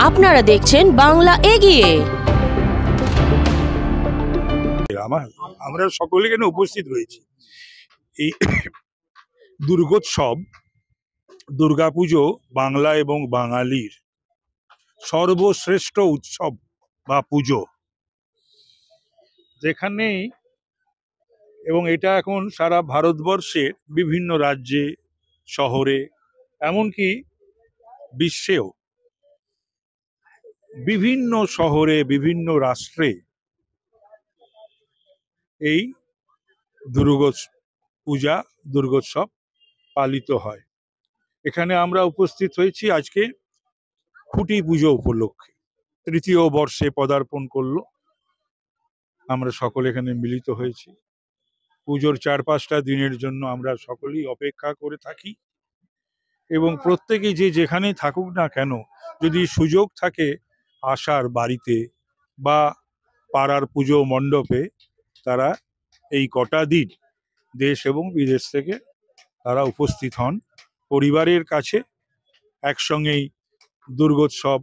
আপনারা দেখছেন বাংলা এগিয়ে। আমরা সকলে এখানে উপস্থিত রয়েছি এই দুর্গোৎসব, দুর্গাপুজো বাংলা এবং বাঙালির সর্বশ্রেষ্ঠ উৎসব বা পুজো, যেখানেই এবং এটা এখন সারা ভারতবর্ষের বিভিন্ন রাজ্যে, শহরে, এমনকি বিশ্বেও বিভিন্ন শহরে, বিভিন্ন রাষ্ট্রে এই দুর্গোৎসব পালিত হয়। এখানে আমরা উপস্থিত হয়েছি আজকে খুঁটি পুজো উপলক্ষে, তৃতীয় বর্ষে পদার্পণ করলো। আমরা সকলে এখানে মিলিত হয়েছি। পুজোর 4-5টা দিনের জন্য আমরা সকলেই অপেক্ষা করে থাকি এবং প্রত্যেকেই যে যেখানেই থাকুক না কেন, যদি সুযোগ থাকে আসার বাড়িতে বা পাড়ার পুজো মণ্ডপে, তারা এই কটা দিন দেশ এবং বিদেশ থেকে তারা উপস্থিত হন পরিবারের কাছে একসঙ্গেই দুর্গোৎসব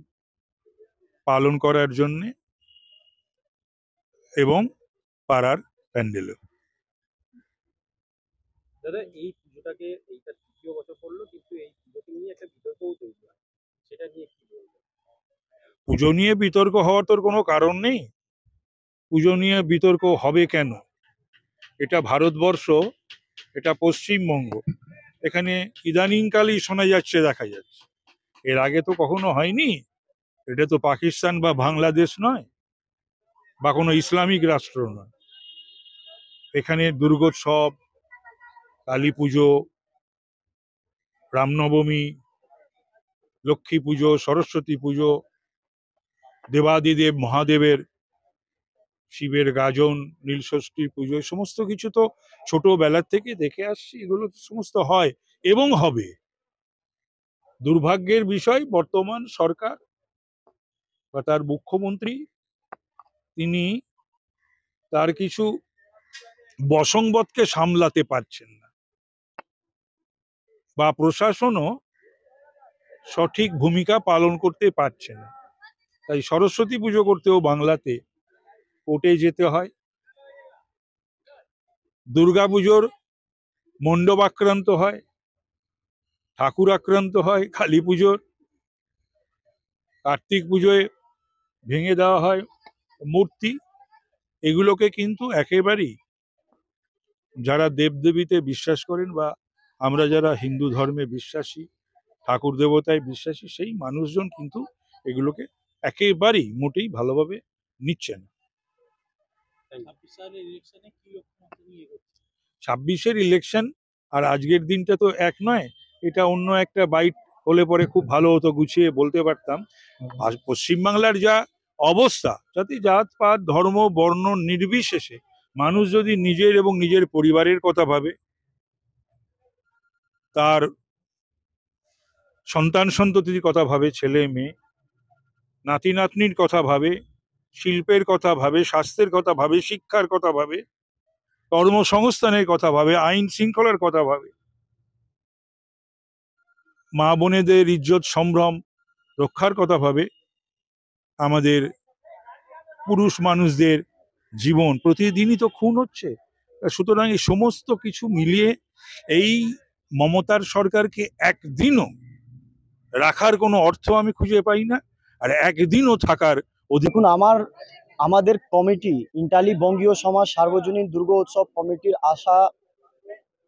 পালন করার জন্যে এবং পাড়ার প্যান্ডেলে। দাদা, এই পুজোটাকে এইটা তৃতীয় বছর পড়লো, কিন্তু এই পুজোকে নিয়ে একটা বিতর্কও তৈরি হয়, সেটা নিয়ে কি বলবেন? পুজো নিয়ে বিতর্ক হওয়ার তোর কোনো কারণ নেই। পুজো নিয়ে বিতর্ক হবে কেন? এটা ভারতবর্ষ, এটা পশ্চিমবঙ্গ। এখানে ইদানিংকালেই শোনা যাচ্ছে, দেখা যাচ্ছে, এর আগে তো কখনো হয়নি। এটা তো পাকিস্তান বা বাংলাদেশ নয়, বা কোনো ইসলামিক রাষ্ট্র নয়। এখানে দুর্গোৎসব, কালী পুজো, রামনবমী, লক্ষ্মী পুজো, সরস্বতী পুজো, দেবাদিদেব মহাদেবের, শিবের গাজন, নীলষষ্ঠী পুজো, সমস্ত কিছু তো ছোটবেলার থেকে দেখে আসছি। এগুলো সমস্ত হয় এবং হবে। দুর্ভাগ্যের বিষয়, বর্তমান সরকার বা তার মুখ্যমন্ত্রী, তিনি তার কিছু বশংবদকে সামলাতে পারছেন না, বা প্রশাসনও সঠিক ভূমিকা পালন করতে পারছে না। তাই সরস্বতী পুজো করতেও বাংলাতে কোর্টে যেতে হয়। দুর্গাপুজোর মণ্ডপ আক্রান্ত হয়, ঠাকুর আক্রান্ত হয়। কালী পুজোর, কার্তিক পুজোয় ভেঙে দেওয়া হয় মূর্তি। এগুলোকে কিন্তু একেবারেই যারা দেবদেবীতে বিশ্বাস করেন বা আমরা যারা হিন্দু ধর্মে বিশ্বাসী, ঠাকুর দেবতায় বিশ্বাসী, সেই মানুষজন কিন্তু এগুলোকে একেবারেই মোটেই ভালোভাবে নিচ্ছে না। 26-এর ইলেকশন আর আজকের দিনটা তো এক নয়। এটা অন্য একটা বাইট হলে পরে খুব ভালো হতো, গুছিয়ে বলতে পারতাম। আর পশ্চিমবাংলার যা অবস্থা, যাতে জাত পাত ধর্ম বর্ণ নির্বিশেষে মানুষ যদি নিজের এবং নিজের পরিবারের কথা ভাবে, তার সন্তান সন্ততির কথা ভাবে, ছেলে মেয়ে নাতি নাতনির কথা ভাবে, শিল্পের কথা ভাবে, স্বাস্থ্যের কথা ভাবে, শিক্ষার কথা ভাবে, কর্মসংস্থানের কথা ভাবে, আইন শৃঙ্খলার কথা ভাবে, মা বোনেদের ইজ্জত সম্ভ্রম রক্ষার কথা ভাবে, আমাদের পুরুষ মানুষদের জীবন প্রতিদিনই তো খুন হচ্ছে। সুতরাং এই সমস্ত কিছু মিলিয়ে এই মমতার সরকারকে একদিনও রাখার কোনো অর্থ আমি খুঁজে পাই না, আর একদিনও থাকার দেখুন, আমাদের কমিটি, ইন্টালি বঙ্গীয় সমাজ সার্বজনীন দুর্গোৎসব কমিটির আশা,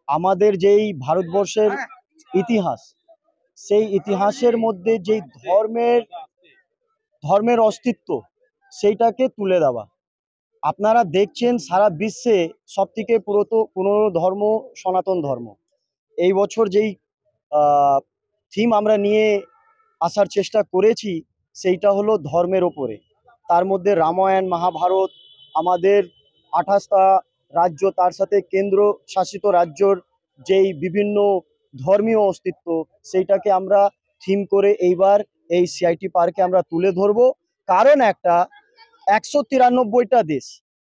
আমাদের যেই ভারতবর্ষের ইতিহাস, সেই ইতিহাসের মধ্যে যেই ধর্মের অস্তিত্ব, সেইটাকে তুলে দেওয়া। আপনারা দেখছেন সারা বিশ্বে সবথেকে পুরনো ধর্ম সনাতন ধর্ম। এই বছর যেই থিম আমরা নিয়ে আসার চেষ্টা করেছি, সেইটা হলো ধর্মের ওপরে। তার মধ্যে রামায়ণ, মহাভারত, আমাদের 28টা রাজ্য, তার সাথে কেন্দ্র শাসিত রাজ্যর যেই বিভিন্ন ধর্মীয় অস্তিত্ব, সেইটাকে আমরা থিম করে এইবার এই সিআইটি পার্কে আমরা তুলে ধরবো। কারণ একটা 193টা দেশ,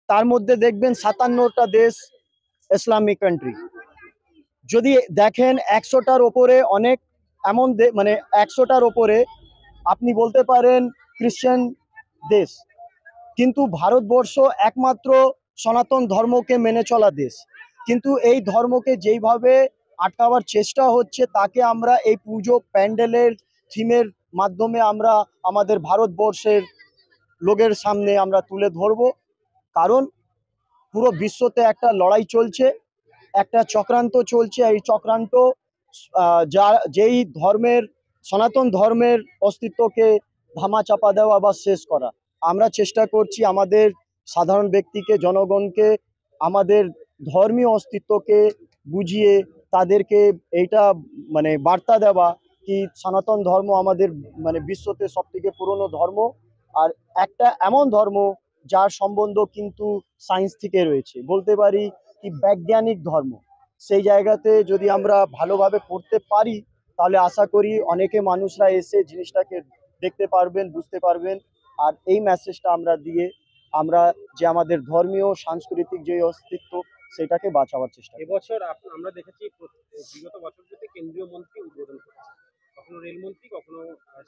তার মধ্যে দেখবেন 57টা দেশ ইসলামিক কান্ট্রি। যদি দেখেন 100টার ওপরে অনেক এমন মানে 100টার ওপরে আপনি বলতে পারেন খ্রিস্টান দেশ, কিন্তু ভারতবর্ষ একমাত্র সনাতন ধর্মকে মেনে চলা দেশ। কিন্তু এই ধর্মকে যেইভাবে আটকাবার চেষ্টা হচ্ছে, তাকে আমরা এই পুজো প্যান্ডেলের থিমের মাধ্যমে আমরা আমাদের ভারতবর্ষের লোকের সামনে আমরা তুলে ধরব। কারণ পুরো বিশ্বতে একটা লড়াই চলছে, একটা চক্রান্ত চলছে। এই চক্রান্ত যেই ধর্মের, সনাতন ধর্মের অস্তিত্বকে ধামাচাপা দেওয়া বা শেষ করা। আমরা চেষ্টা করছি আমাদের সাধারণ ব্যক্তিকে, জনগণকে আমাদের ধর্মীয় অস্তিত্বকে বুঝিয়ে তাদেরকে এইটা মানে বার্তা দেওয়া কি সনাতন ধর্ম আমাদের মানে বিশ্বতে সবথেকে পুরনো ধর্ম, আর একটা এমন ধর্ম যার সম্বন্ধ কিন্তু সায়েন্স থেকে রয়েছে, বলতে পারি কি বৈজ্ঞানিক ধর্ম। সেই জায়গাতে যদি আমরা ভালোভাবে করতে পারি, তাহলে আশা করি অনেকে মানুষরা এসে জিনিসটাকে দেখতে পারবেন, বুঝতে পারবেন। আর এই মেসেজটা আমরা দিয়ে আমরা যে আমাদের ধর্মীয় সাংস্কৃতিক যে অস্তিত্ব সেটাকে বাঁচাবার চেষ্টা করি। এবছর আমরা দেখেছি বিগত বছরগুলোতে কেন্দ্রীয় মন্ত্রী উদ্বোধন করেছে, কখনো রেলমন্ত্রী, কখনো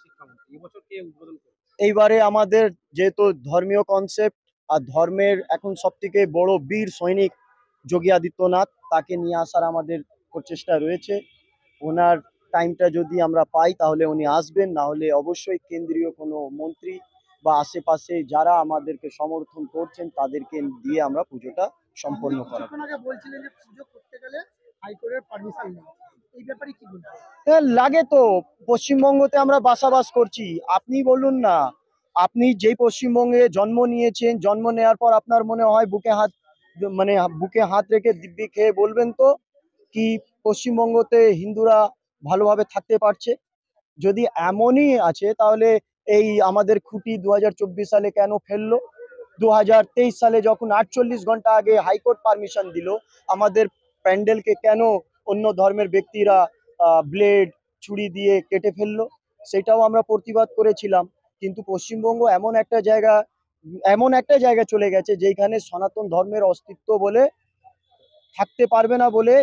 শিক্ষামন্ত্রী। এবছর কে উদ্বোধন করেছে? এইবারে আমাদের যেহেতু ধর্মীয় কনসেপ্ট আর ধর্মের এখন সবথেকে বড় বীর সৈনিক যোগী আদিত্যনাথ, তাকে নিয়ে আসার আমাদের প্রচেষ্টা রয়েছে। ওনার টাইমটা যদি আমরা পাই তাহলে উনি আসবেন, না হলে অবশ্যই কেন্দ্রীয় কোনো মন্ত্রী বা আশেপাশে যারা আমাদেরকে সমর্থন করছেন তাদেরকে দিয়ে আমরা পুজোটা সম্পন্ন করাবো। বলছিলেন যে পুজো করতে গেলে হাইকোর্টের পারমিশন নেই, এই ব্যাপারে কি বলবেন? লাগে তো, পশ্চিমবঙ্গতে আমরা বাসাবাস করছি। আপনি বলুন না, আপনি যেই পশ্চিমবঙ্গে জন্ম নিয়েছেন, জন্ম নেওয়ার পর আপনার মনে হয় বুকে হাত রেখে দিব্যি খেয়ে বলবেন তো কি পশ্চিমবঙ্গতে হিন্দুরা ভালোভাবে থাকতে পারছে? যদি এমনই আছে তাহলে এই আমাদের খুঁটি 2024 সালে কেন ফেললো? 2023 সালে যখন 48 ঘন্টা আগে হাইকোর্ট পারমিশন দিল, আমাদের প্যান্ডেলকে কেন অন্য ধর্মের ব্যক্তিরা ব্লেড ছুরি দিয়ে কেটে ফেললো? সেটাও আমরা প্রতিবাদ করেছিলাম। কিন্তু পশ্চিমবঙ্গ এমন একটা জায়গা চলে গেছে যেখানে সনাতন ধর্মের অস্তিত্ব বলে থাকতে পারবে না বলে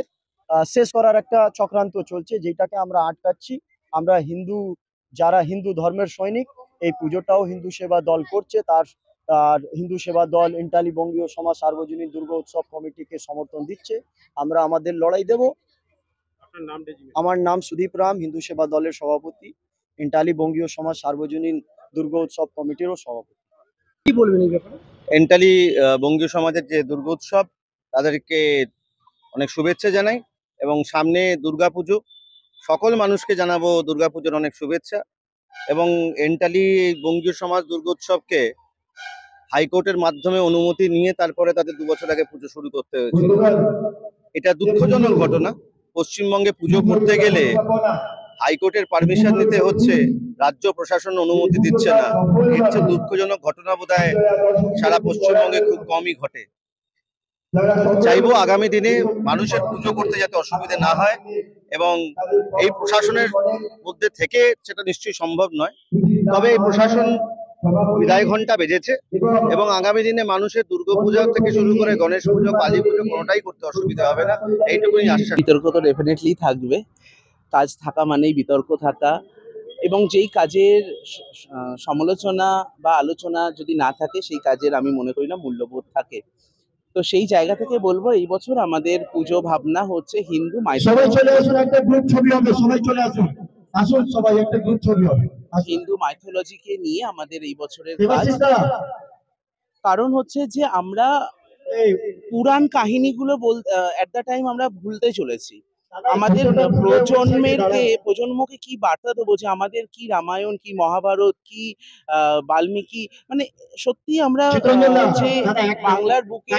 শেষ করার একটা চক্রান্ত চলছে, যেটাকে আমরা আটকাচ্ছি। আমরা যারা হিন্দু ধর্মের সৈনিক, এই পুজোটাও হিন্দু সেবা দল করছে, আর হিন্দু সেবা দল এন্টালি বঙ্গীয় সমাজ সার্বজনীন দুর্গা উৎসব কমিটিকে সমর্থন দিচ্ছে। আমরা আমাদের লড়াই দেব। আপনার নামটা? আমার নাম সুদীপ রাম, হিন্দু সেবা দলের সভাপতি, এন্টালি বঙ্গীয় সমাজ সার্বজনীন দুর্গা উৎসব কমিটিরও সভাপতি। কি বলবেন এই ব্যাপারে? এন্টালি বঙ্গীয় সমাজের যে দুর্গোৎসব, তাদেরকে অনেক শুভেচ্ছা জানাই। এবং সামনে দুর্গাপুজো, সকল মানুষকে জানাবো দুর্গাপুজোর অনেক শুভেচ্ছা। এবং এন্টালি বঙ্গীয় সমাজ দুর্গোৎসবকে হাইকোর্টের মাধ্যমে অনুমতি নিয়ে তারপরে তাদের 2 বছর আগে পুজো শুরু করতে হয়েছে। এটা দুঃখজনক ঘটনা। পশ্চিমবঙ্গে পুজো করতে গেলে হাইকোর্টের পারমিশন নিতে হচ্ছে, রাজ্য প্রশাসন অনুমতি দিচ্ছে না। এর চেয়ে দুঃখজনক ঘটনা বোধহয় সারা পশ্চিমবঙ্গে খুব কমই ঘটে। চাইবো আগামী দিনে মানুষের পুজো করতে যাতে অসুবিধা না হয়, এবং এই প্রশাসনের মধ্যে থেকে সেটা নিশ্চয়ই সম্ভব নয়। তবে এই প্রশাসন বিদায় ঘন্টা বেজেছে, এবং আগামী দিনে মানুষের দুর্গাপূজা থেকে শুরু করে গণেশ পুজো, কালী পুজো কোনোটাই করতে অসুবিধা হবে না, এইটুকুই আশ্বাস। বিতর্ক তো ডেফিনেটলি থাকবে। কাজ থাকা মানেই বিতর্ক থাকা, এবং যেই কাজের সমালোচনা বা আলোচনা যদি না থাকে, সেই কাজের আমি মনে করি না মূল্যবোধ থাকে। তো সেই জায়গা থেকে বলবো, এই বছর আমাদের পুজো ভাবনা হচ্ছে হিন্দু হিন্দু মাইথোলজিকে নিয়ে আমাদের এই বছরের কাজ। কারণ হচ্ছে যে আমরা পুরাণ কাহিনীগুলো এট দ্য টাইম আমরা ভুলতে চলেছি। আমাদের প্রজন্মকে কি বার্তা দেবো, যে আমাদের কি রামায়ণ, কি মহাভারত, কি বাল্মীকি, মানে সত্যি আমরা যে বাংলার বুকে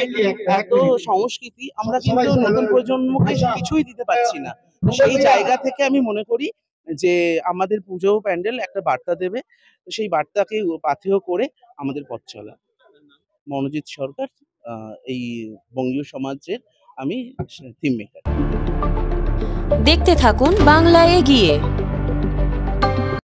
এত সংস্কৃতি, আমরা কিন্তু নতুন প্রজন্মকে কিছুই দিতে পারছি না। সেই জায়গা থেকে আমি মনে করি যে আমাদের পুজো প্যান্ডেল একটা বার্তা দেবে। তো সেই বার্তাকে পাথেয় করে আমাদের পথ চলা। মনোজিৎ সরকার, এই বঙ্গীয় সমাজের আমি থিম মেকার। দেখতে থাকুন বাংলা এগিয়ে।